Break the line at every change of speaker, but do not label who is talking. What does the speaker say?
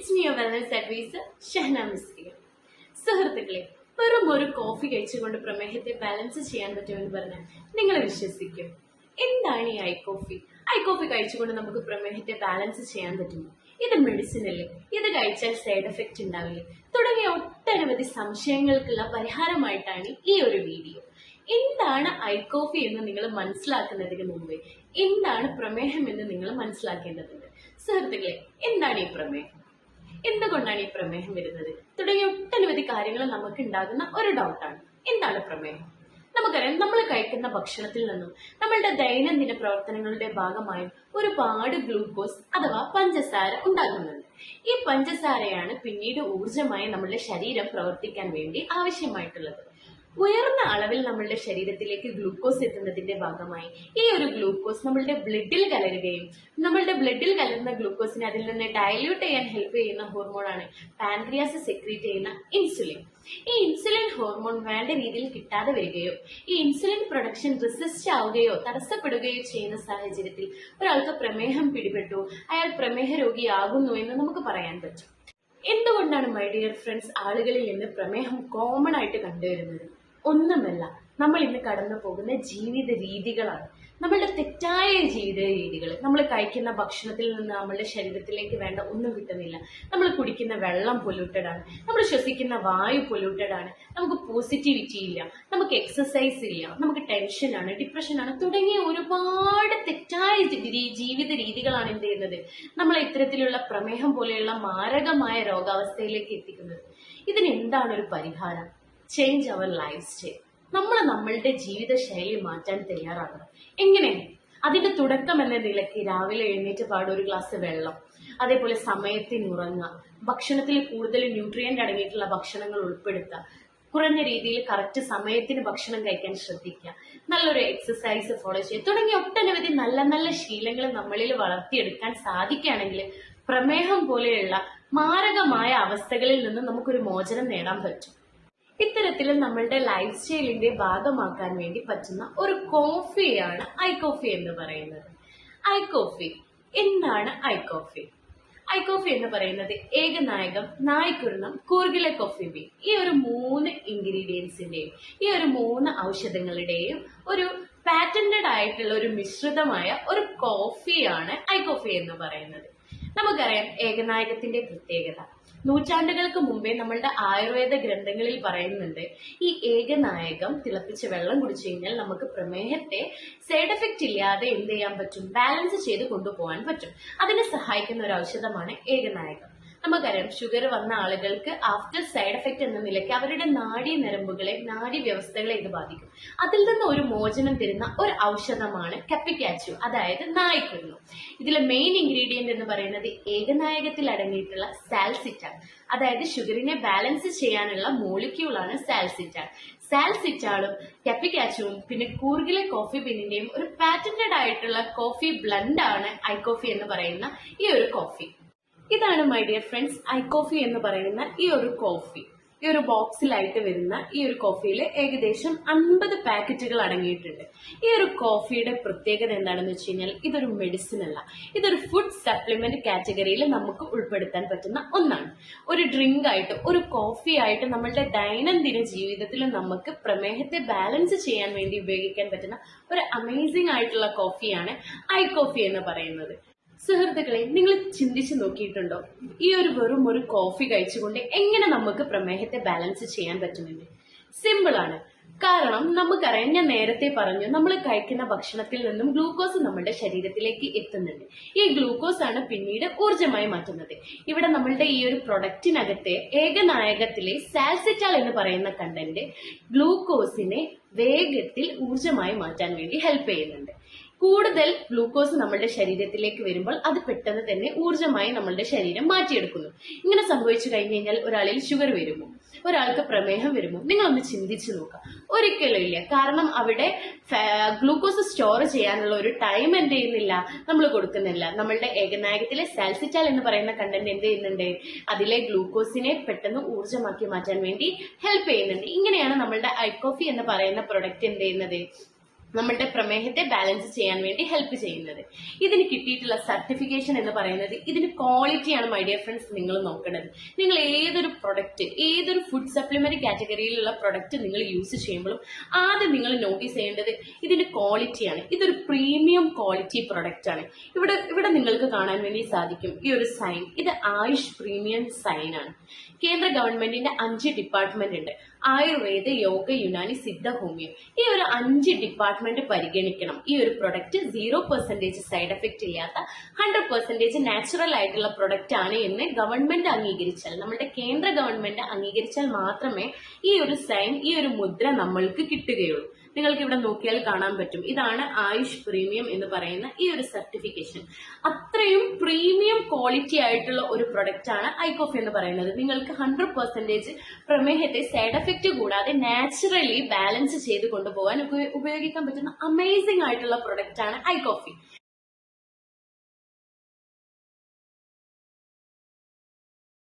It's me, your wellness advisor, Shahna Misri. സുഹൃത്തുക്കളെ, വെറും ഒരു കോഫി കഴിച്ചുകൊണ്ട് പ്രമേഹത്തെ ബാലൻസ് ചെയ്യാൻ പറ്റുമെന്ന് പറഞ്ഞാൽ നിങ്ങൾ വിശ്വസിക്കും? എന്താണ് ഈ ഐ കോഫി? ഐ കോഫി കഴിച്ചുകൊണ്ട് നമുക്ക് പ്രമേഹത്തെ ബാലൻസ് ചെയ്യാൻ പറ്റുമോ? ഇത് മെഡിസിൻ അല്ലേ? ഇത് കഴിച്ചാൽ സൈഡ് എഫക്റ്റ് ഉണ്ടാവില്ലേ? തുടങ്ങിയ ഒട്ടനവധി സംശയങ്ങൾക്കുള്ള പരിഹാരമായിട്ടാണ് ഈ ഒരു വീഡിയോ. എന്താണ് ഐ കോഫി എന്ന് നിങ്ങൾ മനസ്സിലാക്കുന്നതിന് മുമ്പേ എന്താണ് പ്രമേഹം എന്ന് നിങ്ങൾ മനസ്സിലാക്കേണ്ടതുണ്ട്. സുഹൃത്തുക്കളെ, എന്താണ് ഈ പ്രമേഹം? എന്തുകൊണ്ടാണ് ഈ പ്രമേഹം വരുന്നത്? തുടങ്ങിയ ഒട്ടനവധി കാര്യങ്ങൾ നമുക്ക് ഉണ്ടാകുന്ന ഒരു ഡൗട്ടാണ്. എന്താണ് പ്രമേഹം? നമുക്കറിയാം, നമ്മൾ കഴിക്കുന്ന ഭക്ഷണത്തിൽ നിന്നും നമ്മളുടെ ദൈനംദിന പ്രവർത്തനങ്ങളുടെ ഭാഗമായും ഒരുപാട് ഗ്ലൂക്കോസ് അഥവാ പഞ്ചസാര ഉണ്ടാകുന്നുണ്ട്. ഈ പഞ്ചസാരയാണ് പിന്നീട് ഊർജമായി നമ്മളുടെ ശരീരം പ്രവർത്തിക്കാൻ വേണ്ടി ആവശ്യമായിട്ടുള്ളത്. ഉയർന്ന അളവിൽ നമ്മളുടെ ശരീരത്തിലേക്ക് ഗ്ലൂക്കോസ് എത്തുന്നതിന്റെ ഭാഗമായി ഈ ഒരു ഗ്ലൂക്കോസ് നമ്മളുടെ ബ്ലഡിൽ കലരുകയും നമ്മളുടെ ബ്ലഡിൽ കലർന്ന ഗ്ലൂക്കോസിനെ അതിൽ നിന്ന് ഡയല്യൂട്ട് ചെയ്യാൻ ഹെൽപ്പ് ചെയ്യുന്ന ഹോർമോണാണ് പാൻക്രിയാസ് സെക്രീറ്റ് ചെയ്യുന്ന ഇൻസുലിൻ. ഈ ഇൻസുലിൻ ഹോർമോൺ വേണ്ട രീതിയിൽ കിട്ടാതെ വരികയോ ഈ ഇൻസുലിൻ പ്രൊഡക്ഷൻ റെസിസ്റ്റ് ആവുകയോ തടസ്സപ്പെടുകയോ ചെയ്യുന്ന സാഹചര്യത്തിൽ ഒരാൾക്ക് പ്രമേഹം പിടിപെട്ടു, അയാൾ പ്രമേഹ രോഗിയാകുന്നു എന്ന് നമുക്ക് പറയാൻ പറ്റും. എന്തുകൊണ്ടാണ് മൈ ഡിയർ ഫ്രണ്ട്സ് ആളുകളിൽ നിന്ന് പ്രമേഹം കോമൺ ആയിട്ട് കണ്ടുവരുന്നത്? ഒന്നുമല്ല, നമ്മൾ ഇന്ന് കടന്നു പോകുന്ന ജീവിത രീതികളാണ്. നമ്മളുടെ തെറ്റായ ജീവിത രീതികൾ. നമ്മൾ കഴിക്കുന്ന ഭക്ഷണത്തിൽ നിന്ന് നമ്മളുടെ ശരീരത്തിലേക്ക് വേണ്ട ഒന്നും കിട്ടുന്നില്ല. നമ്മൾ കുടിക്കുന്ന വെള്ളം പൊല്യൂട്ടഡ് ആണ്, നമ്മൾ ശ്വസിക്കുന്ന വായു പൊല്യൂട്ടഡ് ആണ്, നമുക്ക് പോസിറ്റിവിറ്റി ഇല്ല, നമുക്ക് എക്സസൈസ് ഇല്ല, നമുക്ക് ടെൻഷനാണ്, ഡിപ്രഷനാണ് തുടങ്ങിയ ഒരുപാട് തെറ്റായ ജീവിത രീതികളാണ് എന്ത് ചെയ്യുന്നത് നമ്മളെ ഇത്തരത്തിലുള്ള പ്രമേഹം പോലെയുള്ള മാരകമായ രോഗാവസ്ഥയിലേക്ക് എത്തിക്കുന്നത്. ഇതിന് എന്താണ് ഒരു പരിഹാരം? Change our lifestyle. നമ്മൾ നമ്മളുടെ ജീവിതശൈലി മാറ്റാൻ തയ്യാറാകണം. എങ്ങനെയാണ്? അതിന്റെ തുടക്കം എന്ന നിലയ്ക്ക് രാവിലെ എഴുന്നേറ്റ് പാടും ഒരു ഗ്ലാസ് വെള്ളം, അതേപോലെ സമയത്തിന് ഉറങ്ങുക, ഭക്ഷണത്തിൽ കൂടുതൽ ന്യൂട്രിയന്റ് അടങ്ങിയിട്ടുള്ള ഭക്ഷണങ്ങൾ ഉൾപ്പെടുത്തുക, കുറഞ്ഞ രീതിയിൽ കറക്റ്റ് സമയത്തിന് ഭക്ഷണം കഴിക്കാൻ ശ്രദ്ധിക്കുക, നല്ലൊരു എക്സസൈസ് ഫോളോ ചെയ്യുക തുടങ്ങിയ ഒട്ടനവധി നല്ല നല്ല ശീലങ്ങൾ നമ്മളിൽ വളർത്തിയെടുക്കാൻ സാധിക്കുകയാണെങ്കിൽ പ്രമേഹം പോലെയുള്ള മാരകമായ അവസ്ഥകളിൽ നിന്ന് നമുക്കൊരു മോചനം നേടാൻ പറ്റും. ഇത്തരത്തിൽ നമ്മളുടെ ലൈഫ് സ്റ്റൈലിന്റെ ഭാഗമാക്കാൻ വേണ്ടി പറ്റുന്ന ഒരു കോഫിയാണ് ഐ കോഫി എന്ന് പറയുന്നത്. ഐ കോഫി എന്താണ്? ഐ കോഫി എന്ന് പറയുന്നത് ഏകനായകം, നായ്ക്കുരുണം, കൂർഗിലെ കോഫി ബീൻ, ഈ ഒരു 3 ഇൻഗ്രീഡിയൻസിന്റെയും ഈ ഒരു 3 ഔഷധങ്ങളുടെയും ഒരു പാറ്റന്റഡ് ആയിട്ടുള്ള ഒരു മിശ്രിതമായ ഒരു കോഫിയാണ് ഐ കോഫി എന്ന് പറയുന്നത്. നമുക്കറിയാം ഏകനായകത്തിന്റെ പ്രത്യേകത. നൂറ്റാണ്ടുകൾക്ക് മുമ്പേ നമ്മളുടെ ആയുർവേദ ഗ്രന്ഥങ്ങളിൽ പറയുന്നുണ്ട്, ഈ ഏകനായകം തിളപ്പിച്ച വെള്ളം കുടിച്ചു കഴിഞ്ഞാൽ നമുക്ക് പ്രമേഹത്തെ സൈഡ് എഫക്റ്റ് ഇല്ലാതെ എന്ത് ചെയ്യാൻ പറ്റും? ബാലൻസ് ചെയ്ത് കൊണ്ടുപോകാൻ പറ്റും. അതിനെ സഹായിക്കുന്ന ഒരു ഔഷധമാണ് ഏകനായകം. നമുക്കറിയാം, ഷുഗർ വന്ന ആളുകൾക്ക് ആഫ്റ്റർ സൈഡ് എഫക്റ്റ് എന്ന നിലയ്ക്ക് അവരുടെ നാഡീ നരമ്പുകളെ, നാഡീ വ്യവസ്ഥകളെ ഇത് ബാധിക്കും. അതിൽ നിന്ന് ഒരു മോചനം തരുന്ന ഒരു ഔഷധമാണ് കപ്പിക്കാച്ചു, അതായത് നായ്ക്കുരുണം. ഇതിലെ മെയിൻ ഇൻഗ്രീഡിയന്റ് എന്ന് പറയുന്നത് ഏകനായകത്തിൽ അടങ്ങിയിട്ടുള്ള സാൽസിറ്റാൾ, അതായത് ഷുഗറിനെ ബാലൻസ് ചെയ്യാനുള്ള മോളിക്യൂളാണ് സാൽസിറ്റാൾ. സാൽസിറ്റാളും കപ്പിക്കാച്ചുവും പിന്നെ കൂർഗിലെ കോഫി ബീനിന്റെയും ഒരു പാറ്റന്റഡ് ആയിട്ടുള്ള കോഫി ബ്ലൻഡ് ആണ് ഐ കോഫി എന്ന് പറയുന്ന ഈ ഒരു കോഫി. ഇതാണ് my dear friends I coffee എന്ന് പറയുന്ന ഈ ഒരു കോഫി. ഈ ഒരു ബോക്സിലായിട്ട് വരുന്ന ഈ ഒരു കോഫിയിൽ ഏകദേശം 50 പാക്കറ്റുകൾ അടങ്ങിയിട്ടുണ്ട്. ഈ ഒരു കോഫിയുടെ പ്രത്യേകത എന്താണെന്ന് വെച്ച് കഴിഞ്ഞാൽ ഇതൊരു മെഡിസിൻ അല്ല, ഇതൊരു ഫുഡ് സപ്ലിമെന്റ് കാറ്റഗറിയിൽ നമുക്ക് ഉൾപ്പെടുത്താൻ പറ്റുന്ന ഒന്നാണ്. ഒരു ഡ്രിങ്ക് ആയിട്ട്, ഒരു കോഫി ആയിട്ട് നമ്മളുടെ ദൈനംദിന ജീവിതത്തിൽ നമുക്ക് പ്രമേഹത്തെ ബാലൻസ് ചെയ്യാൻ വേണ്ടി ഉപയോഗിക്കാൻ പറ്റുന്ന ഒരു അമേസിംഗ് ആയിട്ടുള്ള കോഫിയാണ് ഐ കോഫി എന്ന് പറയുന്നത്. സുഹൃത്തുക്കളെ, നിങ്ങൾ ചിന്തിച്ചു നോക്കിയിട്ടുണ്ടോ ഈ ഒരു വെറും ഒരു കോഫി കഴിച്ചുകൊണ്ട് എങ്ങനെ നമുക്ക് പ്രമേഹത്തെ ബാലൻസ് ചെയ്യാൻ പറ്റുമെന്ന്? സിമ്പിൾ ആണ്. കാരണം നമുക്കറിയാം, ഞാൻ നേരത്തെ പറഞ്ഞു, നമ്മൾ കഴിക്കുന്ന ഭക്ഷണത്തിൽ നിന്നും ഗ്ലൂക്കോസ് നമ്മുടെ ശരീരത്തിലേക്ക് എത്തുന്നുണ്ട്. ഈ ഗ്ലൂക്കോസ് ആണ് പിന്നീട് ഊർജമായി മാറ്റുന്നത്. ഇവിടെ നമ്മളുടെ ഈ ഒരു പ്രൊഡക്റ്റിനകത്തെ ഏകനായകത്തിലെ സാൽസിറ്റാൾ എന്ന് പറയുന്ന കണ്ടന്റ് ഗ്ലൂക്കോസിനെ വേഗത്തിൽ ഊർജമായി മാറ്റാൻ വേണ്ടി ഹെൽപ്പ് ചെയ്യുന്നുണ്ട്. കൂടുതൽ ഗ്ലൂക്കോസ് നമ്മളുടെ ശരീരത്തിലേക്ക് വരുമ്പോൾ അത് പെട്ടെന്ന് തന്നെ ഊർജമായി നമ്മളുടെ ശരീരം മാറ്റിയെടുക്കുന്നു. ഇങ്ങനെ സംഭവിച്ചു കഴിഞ്ഞു കഴിഞ്ഞാൽ ഒരാളിൽ ഷുഗർ വരുമോ? ഒരാൾക്ക് പ്രമേഹം വരുമോ? നിങ്ങളൊന്ന് ചിന്തിച്ചു നോക്കാം. ഒരിക്കലും ഇല്ല. കാരണം അവിടെ ഗ്ലൂക്കോസ് സ്റ്റോർ ചെയ്യാനുള്ള ഒരു ടൈം എന്ത് ചെയ്യുന്നില്ല, നമ്മൾ കൊടുക്കുന്നില്ല. നമ്മളുടെ ഏകനായകത്തിലെ സാൽസിറ്റാൾ എന്ന് പറയുന്ന കണ്ടന്റ് എന്ത് ചെയ്യുന്നുണ്ട്? അതിലെ ഗ്ലൂക്കോസിനെ പെട്ടെന്ന് ഊർജമാക്കി മാറ്റാൻ വേണ്ടി ഹെൽപ്പ് ചെയ്യുന്നുണ്ട്. ഇങ്ങനെയാണ് നമ്മളുടെ ഐ കോഫി എന്ന് പറയുന്ന പ്രൊഡക്റ്റ് എന്ത് ചെയ്യുന്നത് നമ്മളുടെ പ്രമേഹത്തെ ബാലൻസ് ചെയ്യാൻ വേണ്ടി ഹെൽപ്പ് ചെയ്യുന്നത്. ഇതിന് കിട്ടിയിട്ടുള്ള സർട്ടിഫിക്കേഷൻ എന്ന് പറയുന്നത് ഇതിന് ക്വാളിറ്റിയാണ്. മൈ ഡിയർ ഫ്രണ്ട്സ്, നിങ്ങൾ നോക്കേണ്ടത്. നിങ്ങൾ ഏതൊരു പ്രൊഡക്റ്റ്, ഏതൊരു ഫുഡ് സപ്ലിമെന്റ് കാറ്റഗറിയിലുള്ള പ്രൊഡക്റ്റ് നിങ്ങൾ യൂസ് ചെയ്യുമ്പോഴും ആദ്യം നിങ്ങൾ നോട്ടീസ് ചെയ്യേണ്ടത് ഇതിന്റെ ക്വാളിറ്റിയാണ്. ഇതൊരു പ്രീമിയം ക്വാളിറ്റി പ്രൊഡക്റ്റ് ആണ്. ഇവിടെ നിങ്ങൾക്ക് കാണാൻ വേണ്ടി സാധിക്കും ഈ ഒരു സൈൻ. ഇത് ആയുഷ് പ്രീമിയം സൈൻ ആണ്. കേന്ദ്ര ഗവൺമെന്റിന്റെ 5 ഡിപ്പാർട്ട്മെന്റ് ഉണ്ട്. ആയുർവേദ, യോഗ, യുനാനി, സിദ്ധ, ഹോമിയോ. ഈ ഒരു 5 ഡിപ്പാർട്ട്മെന്റ് പരിഗണിക്കണം. ഈ ഒരു പ്രൊഡക്റ്റ് 0% സൈഡ് എഫക്റ്റ് ഇല്ലാത്ത 100% നാച്ചുറൽ ആയിട്ടുള്ള പ്രൊഡക്റ്റ് ആണ് എന്ന് ഗവൺമെന്റ് അംഗീകരിച്ചാൽ, നമ്മുടെ കേന്ദ്ര ഗവൺമെന്റ് അംഗീകരിച്ചാൽ മാത്രമേ ഈ ഒരു സൈൻ, ഈ ഒരു മുദ്ര നമ്മൾക്ക് കിട്ടുകയുള്ളൂ. നിങ്ങൾക്ക് ഇവിടെ നോക്കിയാൽ കാണാൻ പറ്റും. ഇതാണ് ആയുഷ് പ്രീമിയം എന്ന് പറയുന്ന ഈ ഒരു സർട്ടിഫിക്കേഷൻ. അത്രയും പ്രീമിയം ക്വാളിറ്റി ആയിട്ടുള്ള ഒരു പ്രൊഡക്റ്റ് ആണ് ഐകോഫ് എന്ന് പറയുന്നത്. നിങ്ങൾക്ക് 100% പ്രമേഹത്തെ സൈഡ് എഫക്റ്റ് കൂടാതെ നാച്ചുറലി ബാലൻസ് ചെയ്ത് കൊണ്ടുപോകാൻ ഉപയോഗിക്കാൻ പറ്റുന്ന അമേസിംഗ് ആയിട്ടുള്ള പ്രൊഡക്റ്റ് ആണ് ഐകോഫി.